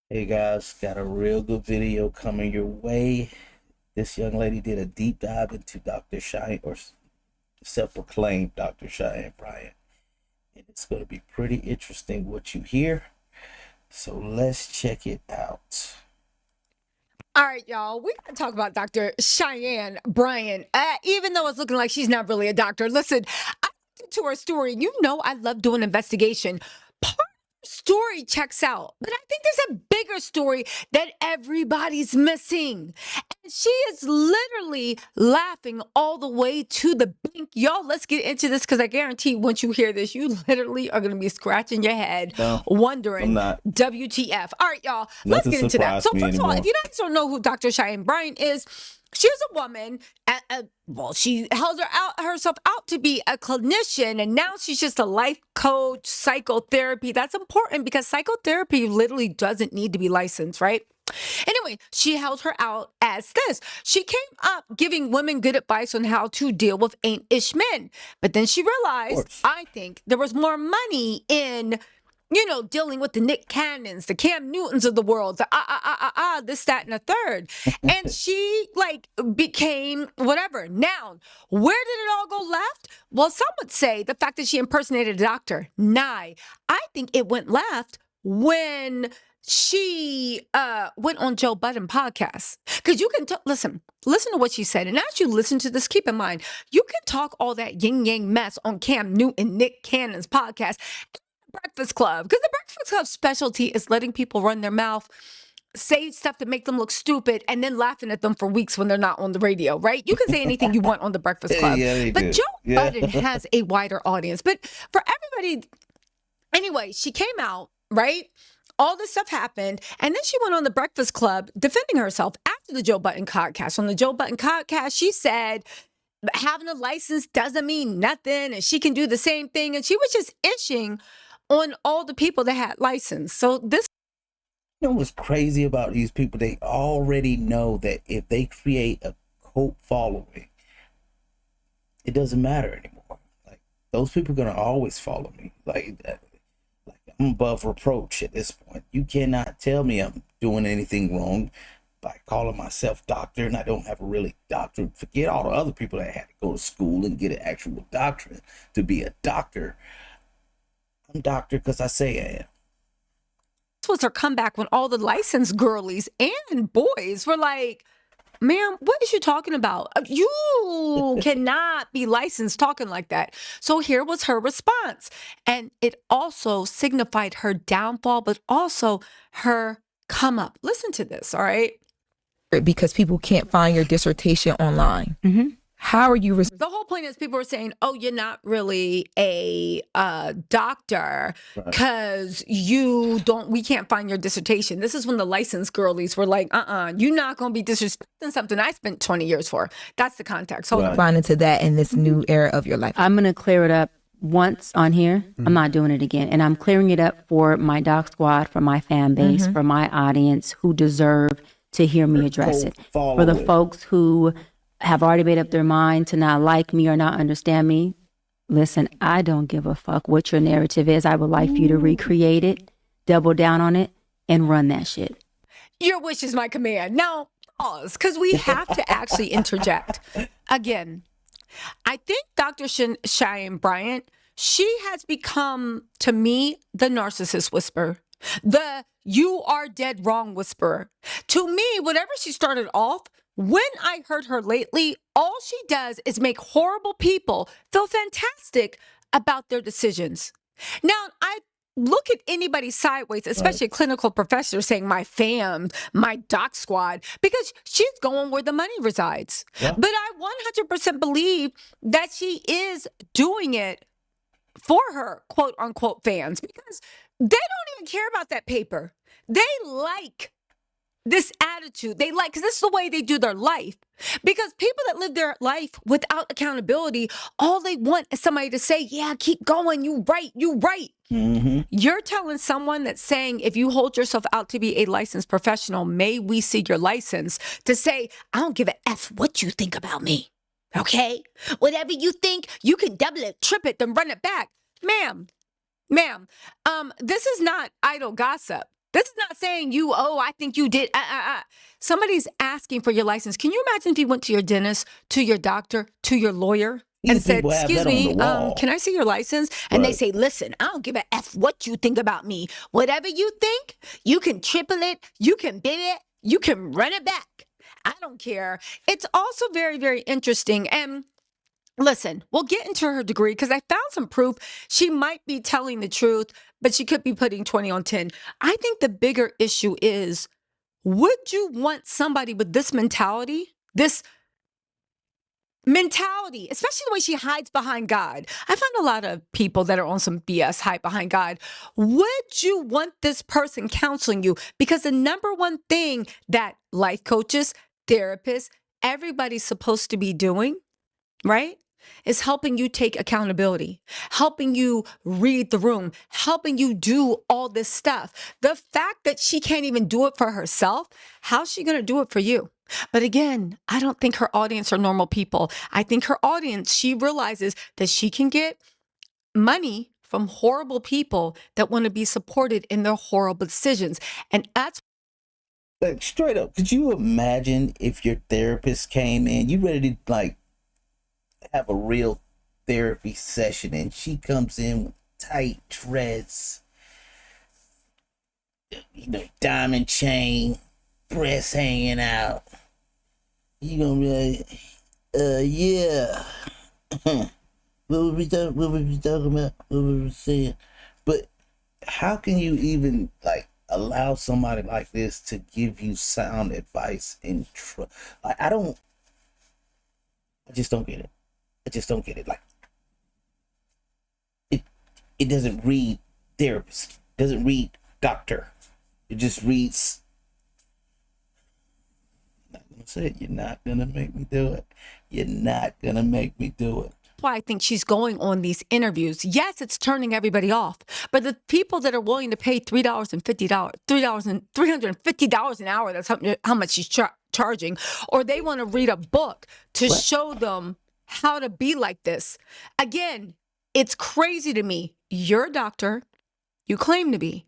Hey guys, got a real good video coming your way. This young lady did a deep dive into Dr. Cheyenne, or self-proclaimed Dr. Cheyenne Bryant. And it's going to be pretty interesting what you hear. So let's check it out. All right, y'all. We're going to talk about Dr. Cheyenne Bryant. Even though it's looking like she's not really a doctor. Listen, I listened to her story. You know, I love doing investigation. Part of her story checks out, but I think there's a bigger story that everybody's missing. And she is literally laughing all the way to the bank. Y'all, let's get into this because I guarantee once you hear this, you literally are going to be scratching your head, No, I'm wondering not. WTF. All right, y'all, let's Nothing get into that. surprised So, me first of all, if anymore. you guys don't know who Dr. Cheyenne Bryant is, she's a woman. Well, she held herself out to be a clinician, and now she's just a life coach, psychotherapy. That's important because psychotherapy literally doesn't need to be licensed, right? Anyway, she held her out as this. She came up giving women good advice on how to deal with ain't-ish men. But then she Of realized, course. I think, there was more money in dealing with the Nick Cannons, the Cam Newtons of the world, the this, that, and the third. And she became whatever. Now, where did it all go left? Well, some would say the fact that she impersonated a doctor. Nah, I think it went left when she went on Joe Budden podcast. Because you can listen to what she said. And as you listen to this, keep in mind, you can talk all that yin yang mess on Cam Newton, Nick Cannon's podcast. Breakfast Club, because the Breakfast Club specialty is letting people run their mouth, say stuff to make them look stupid, and then laughing at them for weeks when they're not on the radio, right? You can say anything you want on the Breakfast Club, Yeah, they but do. Joe Yeah. Budden has a wider audience. But for everybody, anyway, she came out, right? All this stuff happened, and then she went on the Breakfast Club defending herself after the Joe Budden podcast. On the Joe Budden podcast, she said having a license doesn't mean nothing, and she can do the same thing. And she was just itching on all the people that had license. So this You know what's crazy about these people? They already know that if they create a cult following, it doesn't matter anymore. Like, those people are gonna always follow me. Like I'm above reproach at this point. You cannot tell me I'm doing anything wrong by calling myself doctor and I don't have a really doctorate. Forget all the other people that had to go to school and get an actual doctorate to be a doctor. I'm doctor because I say I am. was her comeback when all the licensed girlies and boys were like, ma'am, what is you talking about? You cannot be licensed talking like that. So here was her response. And it also signified her downfall, but also her come up. Listen to this, all right? Because people can't find your dissertation online. How are you? The whole point is people were saying, oh, you're not really a doctor Right. because we can't find your dissertation. This is when the licensed girlies were like, you're not going to be disrespecting something I spent 20 years for. That's the context. Hold on. Find into that in this new era of your life? I'm going to clear it up once on here. I'm not doing it again. And I'm clearing it up for my doc squad, for my fan base, for my audience who deserve to hear me address it. For the folks who have already made up their mind to not like me or not understand me, listen, I don't give a fuck what your narrative is. I would like for you to recreate it, double down on it, and run that shit. Your wish is my command. Now, pause, because we have to actually interject. Again, I think Dr. Cheyenne Bryant, she has become, to me, the narcissist whisperer, the you are dead wrong whisperer. To me, whatever she started off, when I heard her lately, all she does is make horrible people feel fantastic about their decisions. Now, I look at anybody sideways, especially a clinical professor saying my fam, my doc squad, because she's going where the money resides. Yeah. But I 100% believe that she is doing it for her quote unquote fans because they don't even care about that paper. They like this attitude. They like, because this is the way they do their life. Because people that live their life without accountability, all they want is somebody to say, yeah, keep going. You right. You're telling someone that's saying, if you hold yourself out to be a licensed professional, may we see your license, to say, I don't give a F what you think about me. Okay? Whatever you think, you can double it, trip it, then run it back. Ma'am, this is not idle gossip. This is not saying you, oh, I think you did. Somebody's asking for your license. Can you imagine if you went to your dentist, to your doctor, to your lawyer and These said, people have excuse that on the me, wall. can I see your license? And they Right. say, listen, I don't give a F what you think about me. Whatever you think, you can triple it, you can bid it, you can run it back. I don't care. It's also very, very interesting. And listen, we'll get into her degree because I found some proof she might be telling the truth, but she could be putting 20 on 10. I think the bigger issue is, would you want somebody with this mentality? This mentality, especially the way she hides behind God. I find a lot of people that are on some BS hide behind God. Would you want this person counseling you? Because the number one thing that life coaches, therapists, everybody's supposed to be doing, right, is helping you take accountability, helping you read the room, helping you do all this stuff. The fact that she can't even do it for herself, how's she going to do it for you? But again, I don't think her audience are normal people. I think her audience, she realizes that she can get money from horrible people that want to be supported in their horrible decisions. And that's Like, straight up, could you imagine if your therapist came in, you ready to like have a real therapy session, and she comes in with tight dress, diamond chain, breasts hanging out. You gonna be like, yeah. What were we talking about? What were we saying? But how can you even like allow somebody like this to give you sound advice and I just don't get it. I just don't get it. Like it doesn't read therapist, doesn't read doctor. It just reads. I'm not gonna say it. You're not gonna make me do it. You're not gonna make me do it. why I think she's going on these interviews. Yes, it's turning everybody off, but the people that are willing to pay $350 an hour, that's how much she's charging, or they want to read a book to show them how to be like this. Again, it's crazy to me. You're a doctor, you claim to be.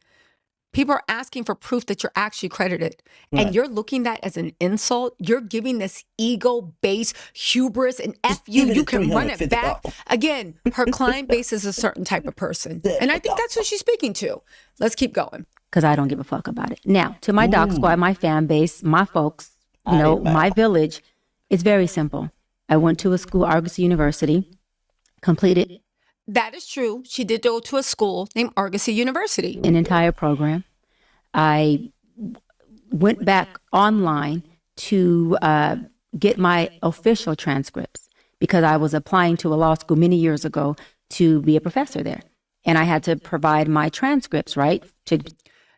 People are asking for proof that you're actually credited. Right. And you're looking at that as an insult. You're giving this ego-based hubris and F you can run it back. Again, her client base is a certain type of person. And I think that's who she's speaking to. Let's keep going. Because I don't give a fuck about it. Now, to my doc squad, my fan base, my folks, my village, it's very simple. I went to a school, Argosy University, completed. That is true. She did go to a school named Argosy University. An entire program. I went back online to get my official transcripts because I was applying to a law school many years ago to be a professor there. And I had to provide my transcripts, right?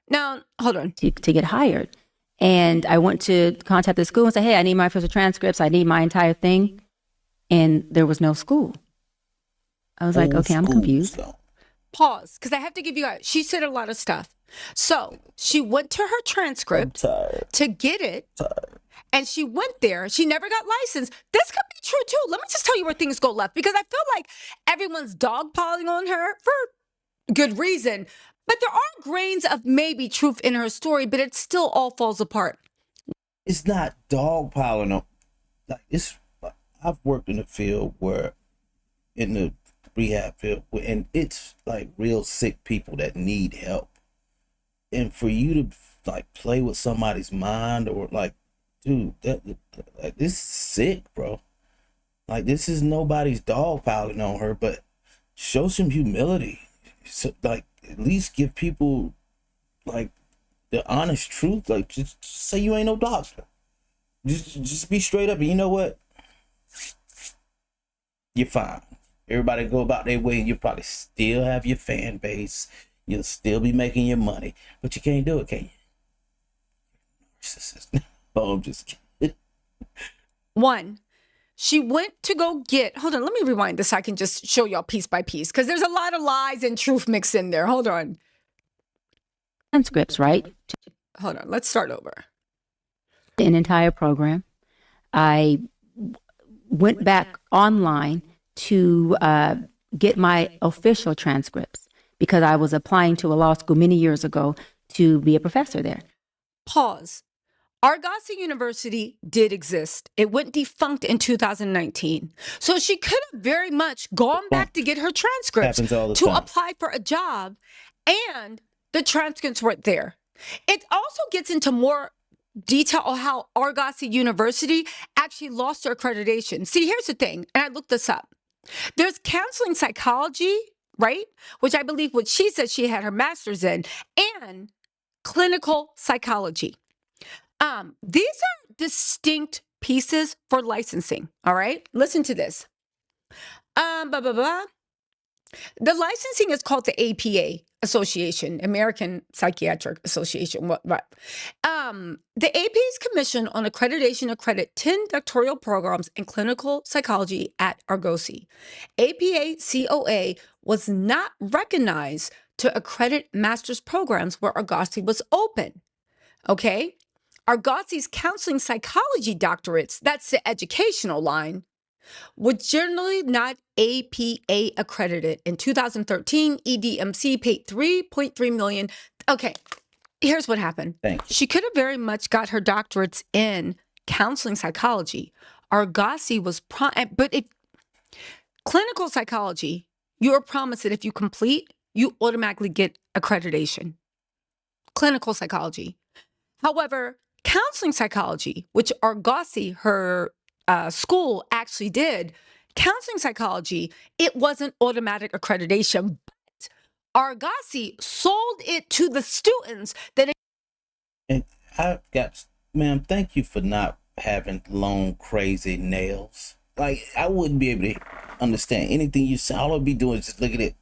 Now, hold on. To get hired. And I went to contact the school and say, hey, I need my official transcripts. I need my entire thing. And there was no school. I was like, okay, I'm confused. Pause, because I have to give you guys, she said a lot of stuff. So she went to her transcript to get it. And she went there. She never got licensed. This could be true too. Let me just tell you where things go left, because I feel like everyone's dogpiling on her for good reason. But there are grains of maybe truth in her story, but it still all falls apart. It's not dogpiling on. Like I've worked in the field in the rehab field, and it's like real sick people that need help. And for you to like play with somebody's mind, or like, dude, like, this is sick, bro. Like, this is nobody's dogpiling on her, but show some humility. So, like, at least give people like the honest truth. Like, just say you ain't no doctor. Just be straight up. And you know what? You're fine. Everybody go about their way, and you probably still have your fan base. You'll still be making your money, but you can't do it, can you? Oh, I'm just kidding. One, she went to go get, hold on, let me rewind this so I can just show y'all piece by piece, because there's a lot of lies and truth mixed in there. Hold on. Transcripts, right? Hold on, let's start over. An entire program. I went back online to get my official transcripts because I was applying to a law school many years ago to be a professor there. Pause. Argosy University did exist. It went defunct in 2019. So she could have very much gone back to get her transcripts Happens all the to time. apply for a job, and the transcripts weren't there. It also gets into more detail on how Argosy University actually lost their accreditation. See, here's the thing, and I looked this up. There's counseling psychology, right? Which I believe what she said she had her master's in, and clinical psychology. These are distinct pieces for licensing. All right, listen to this. Blah, blah, blah. The licensing is called the APA Association, American Psychiatric Association. What? The APA's Commission on Accreditation accredit 10 doctoral programs in clinical psychology at Argosy. APA COA was not recognized to accredit master's programs where Argosy was open. Okay? Argosy's counseling psychology doctorates, that's the educational line, were generally not APA accredited. In 2013, EDMC paid $3.3 million. Okay, here's what happened. Thank you. She could have very much got her doctorates in counseling psychology. Argosy was, but if clinical psychology, you are promised that if you complete, you automatically get accreditation. Clinical psychology. However, counseling psychology, which Argosy, her school actually did, counseling psychology, it wasn't automatic accreditation, but Argosy sold it to the students that. And I've got, ma'am, thank you for not having long, crazy nails. Like, I wouldn't be able to understand anything you say. All I'd be doing is just look at it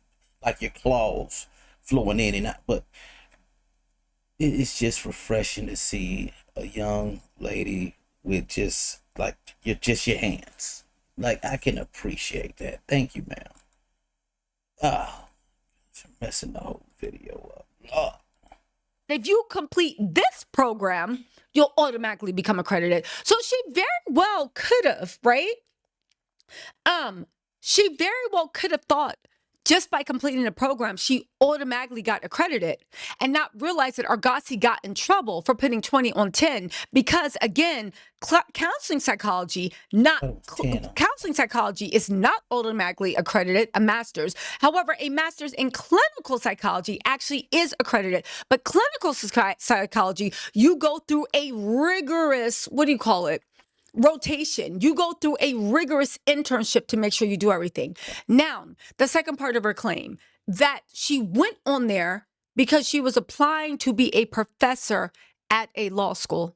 like your claws flowing in and out. But it's just refreshing to see a young lady with just like your hands. Like, I can appreciate that. Thank you, ma'am. I'm messing the whole video up. If you complete this program, you'll automatically become accredited. So she very well could have, right? She very well could have thought just by completing the program, she automatically got accredited and not realize that Argosy got in trouble for putting 20 on 10 because, again, counseling psychology is not automatically accredited, a master's. However, a master's in clinical psychology actually is accredited. But clinical psychology, you go through a rigorous, rotation. You go through a rigorous internship to make sure you do everything. Now, the second part of her claim, that she went on there because she was applying to be a professor at a law school.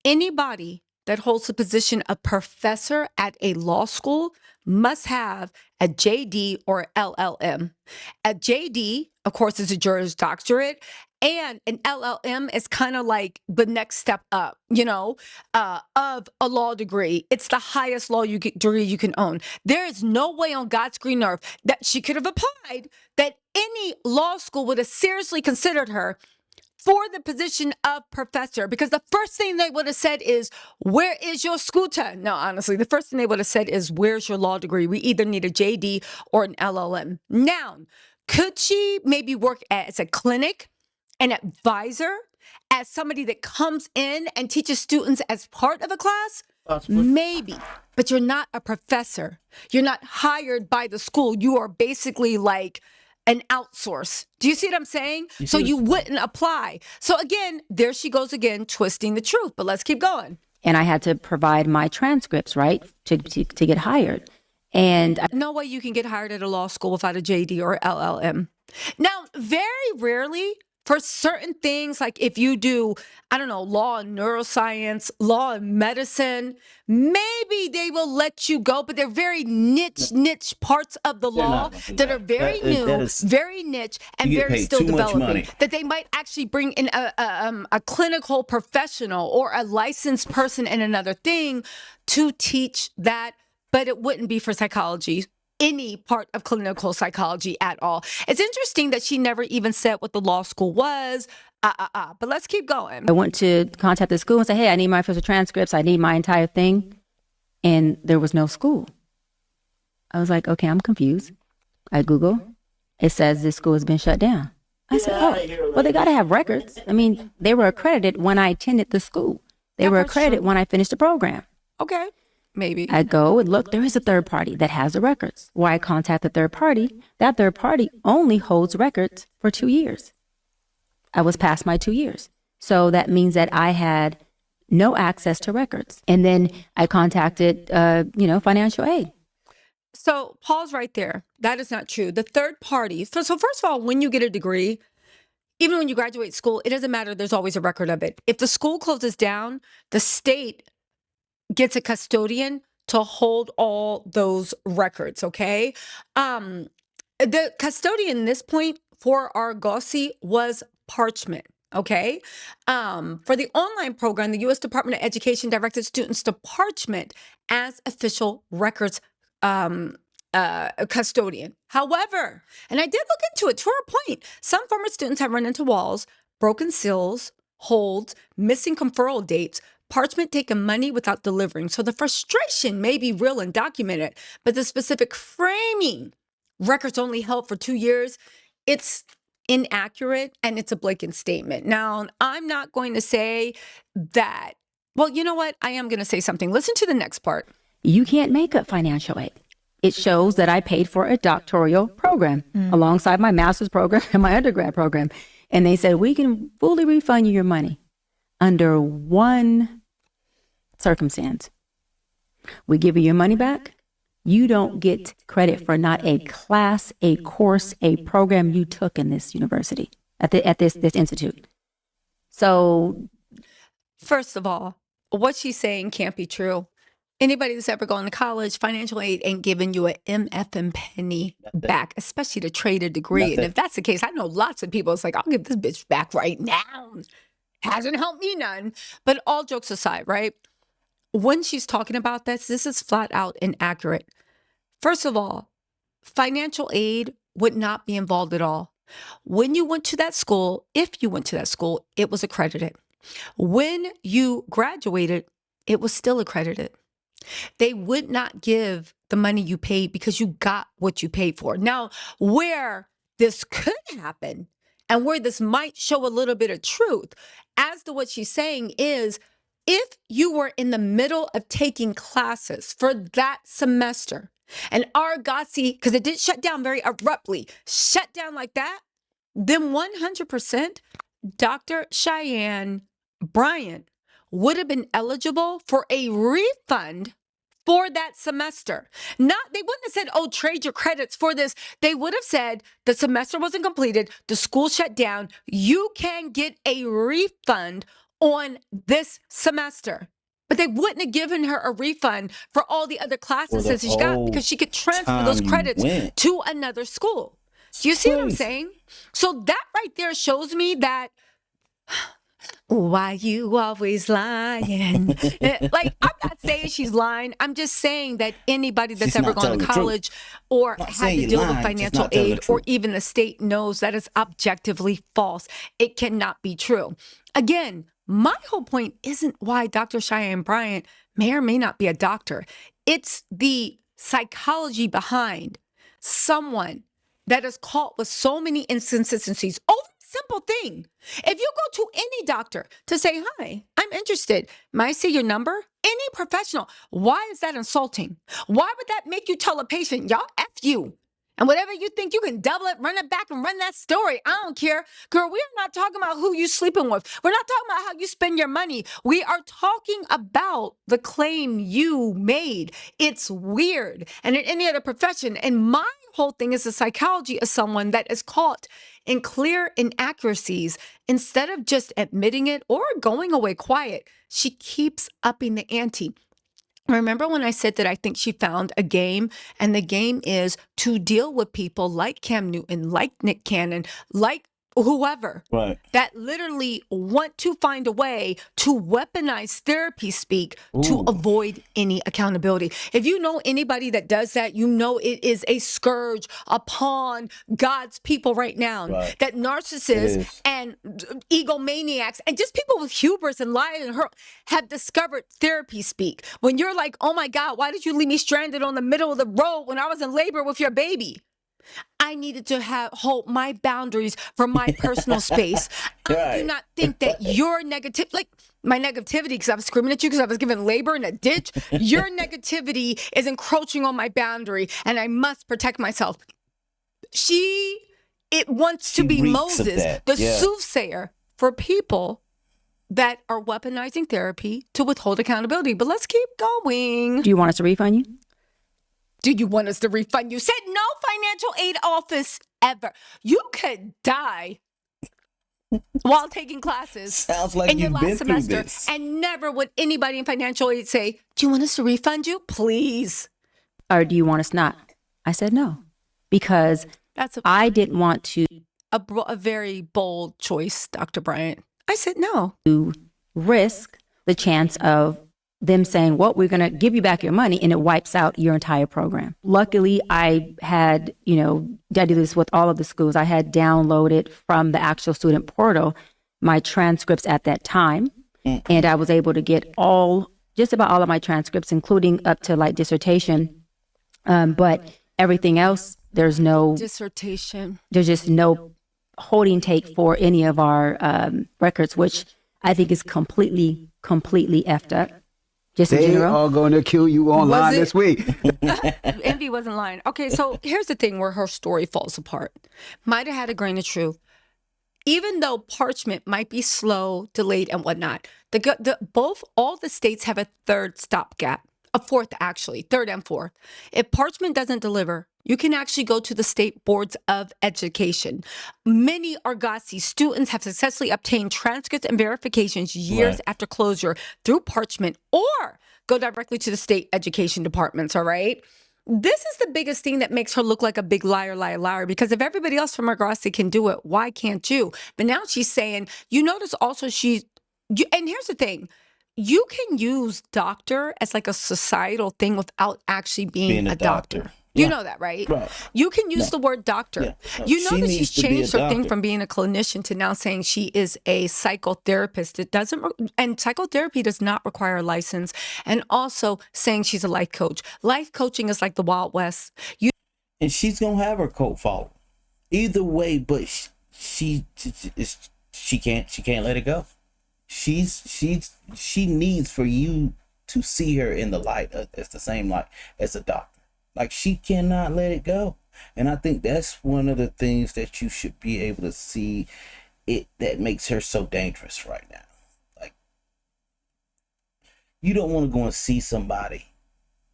Anybody that holds the position of professor at a law school must have a JD or LLM. A JD, of course, is a Juris Doctorate, and an LLM is kind of like the next step up, of a law degree. It's the highest law degree you can own. There is no way on God's green earth that she could have applied that any law school would have seriously considered her for the position of professor, because the first thing they would have said is, where is your scooter? No, honestly, the first thing they would have said is, where's your law degree? We either need a JD or an LLM. Now, could she maybe work as a clinic, an advisor, as somebody that comes in and teaches students as part of a class? Possibly. Maybe, but you're not a professor. You're not hired by the school. You are basically like an outsource. Do you see what I'm saying? So you wouldn't apply. So again, there she goes again, twisting the truth. But let's keep going. And I had to provide my transcripts, right, to get hired. And no way you can get hired at a law school without a JD or LLM. Now, very rarely, for certain things, like if you do, law and neuroscience, law and medicine, maybe they will let you go, but they're very niche parts of the law that are very new, very niche, and very still developing. That they might actually bring in a clinical professional or a licensed person in another thing to teach that, but it wouldn't be for psychology. Any part of clinical psychology at all. It's interesting that she never even said what the law school was. But let's keep going. I went to contact the school and say, hey, I need my official transcripts. I need my entire thing. And there was no school. I was like, okay, I'm confused. I Google. It says this school has been shut down. I said, oh, well, they got to have records. I mean, they were accredited when I attended the school. They were accredited when I finished the program. Okay, maybe. I go and look, there is a third party that has the records. Where I contact the third party, that third party only holds records for 2 years. I was past my 2 years. So that means that I had no access to records. And then I contacted, financial aid. So pause right there. That is not true. The third party. So first of all, when you get a degree, even when you graduate school, it doesn't matter. There's always a record of it. If the school closes down, the state gets a custodian to hold all those records. Okay. The custodian at this point for Argosy was Parchment. Okay. For the online program, the U.S. Department of Education directed students to Parchment as official records custodian. However, and I did look into it to her point, some former students have run into walls, broken seals, holds, missing conferral dates, Parchment taking money without delivering. So the frustration may be real and documented, but the specific framing, records only held for 2 years, it's inaccurate and it's a blatant statement. Now, I'm not going to say that, well, you know what? I am going to say something. Listen to the next part. You can't make up financial aid. It shows that I paid for a doctoral program alongside my master's program and my undergrad program. And they said, we can fully refund you your money under one circumstance. We give you your money back. You don't get credit for not a class, a course, a program you took in this university, at this institute. So, first of all, what she's saying can't be true. Anybody that's ever gone to college, financial aid ain't giving you an MF and penny back, especially to trade a degree. And if that's the case, I know lots of people, it's like, I'll give this bitch back right now. Hasn't helped me none. But all jokes aside, right? When she's talking about this is flat out inaccurate. First of all, financial aid would not be involved at all. When you went to that school, if you went to that school, it was accredited. When you graduated, it was still accredited. They would not give the money you paid because you got what you paid for. Now, where this could happen and where this might show a little bit of truth as to what she's saying is, if you were in the middle of taking classes for that semester and Argosy, because it did shut down very abruptly, shut down like that, then 100% Dr. Cheyenne Bryant would have been eligible for a refund for that semester. They wouldn't have said, oh, trade your credits for this. They would have said the semester wasn't completed, the school shut down, you can get a refund on this semester. But they wouldn't have given her a refund for all the other classes that she got because she could transfer those credits to another school. Do you see what I'm saying? So that right there shows me that why you always lying? Like, I'm not saying she's lying. I'm just saying that anybody that's ever gone to college or had to deal with financial aid or even the state knows that it's objectively false. It cannot be true. Again, my whole point isn't why Dr. Cheyenne Bryant may or may not be a doctor. It's the psychology behind someone that is caught with so many inconsistencies over a simple thing. If you go to any doctor to say, hi, I'm interested, may I see your number? Any professional, why is that insulting? Why would that make you tell a patient, y'all, F you? And whatever you think, you can double it, run it back, and run that story. I don't care. Girl, we're not talking about who you sleeping with. We're not talking about how you spend your money. We are talking about the claim you made. It's weird. And in any other profession, and my whole thing is the psychology of someone that is caught in clear inaccuracies. Instead of just admitting it or going away quiet, she keeps upping the ante. Remember when I said that I think she found a game, and the game is to deal with people like Cam Newton, like Nick Cannon, like whoever, right, that literally want to find a way to weaponize therapy speak to avoid any accountability. If you know anybody that does that, you know it is a scourge upon God's people right now. Right. That narcissists and egomaniacs and just people with hubris and lies and hurt have discovered therapy speak. When you're like, oh my God, why did you leave me stranded on the middle of the road when I was in labor with your baby? I needed to hold my boundaries for my personal space. I do Right. not think that your negative, like my negativity, because I was screaming at you because I was giving labor in a ditch, your negativity is encroaching on my boundary and I must protect myself. It wants to She be reeks of Moses, that. the Yeah. soothsayer for people that are weaponizing therapy to withhold accountability. But let's keep going. Do you want us to refund you? Do you want us to refund you? Said no financial aid office ever. You could die while taking classes Sounds like in your you've last been through semester, this. and never would anybody in financial aid say, do you want us to refund you? Please. Or do you want us not? I said no, because That's I didn't want to a very bold choice, Dr. Bryant. I said no. risk the chance of them saying, well, we're going to give you back your money, and it wipes out your entire program. Luckily, I had, I do this with all of the schools. I had downloaded from the actual student portal my transcripts at that time. And I was able to get just about all of my transcripts, including up to like dissertation. But everything else, there's just no holding take for any of our records, which I think is completely effed up. Just in They general. are going to kill you online this week. Envy wasn't lying. Okay, so here's the thing where her story falls apart. Might have had a grain of truth. Even though parchment might be slow, delayed, and whatnot, all the states have a third stopgap, a fourth actually, third and fourth. If parchment doesn't deliver, you can actually go to the state boards of education. Many Argosy students have successfully obtained transcripts and verifications years Right. after closure through parchment, or go directly to the state education departments, all right? This is the biggest thing that makes her look like a big liar, because if everybody else from Argosy can do it, why can't you? But now she's saying, you notice also and here's the thing, you can use doctor as like a societal thing without actually being a doctor. You know that, right? Right. You can use the word doctor. Yeah. No, You know she that needs she's to be a changed her thing doctor. from being a clinician to now saying she is a psychotherapist. It doesn't, and psychotherapy does not require a license. And also saying she's a life coach. Life coaching is like the Wild West. And she's gonna have her cult following. Either way, but she can't let it go. She needs for you to see her in the light as the same light as a doctor. Like, she cannot let it go. And I think that's one of the things that you should be able to see that makes her so dangerous right now. Like, you don't want to go and see somebody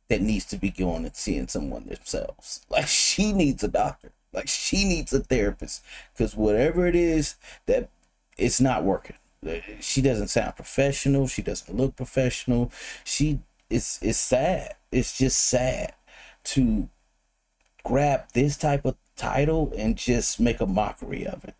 that needs to be going and seeing someone themselves. Like, she needs a doctor. Like, she needs a therapist. Because whatever it is, that it's not working. She doesn't sound professional. She doesn't look professional. It's sad. It's just sad to grab this type of title and just make a mockery of it.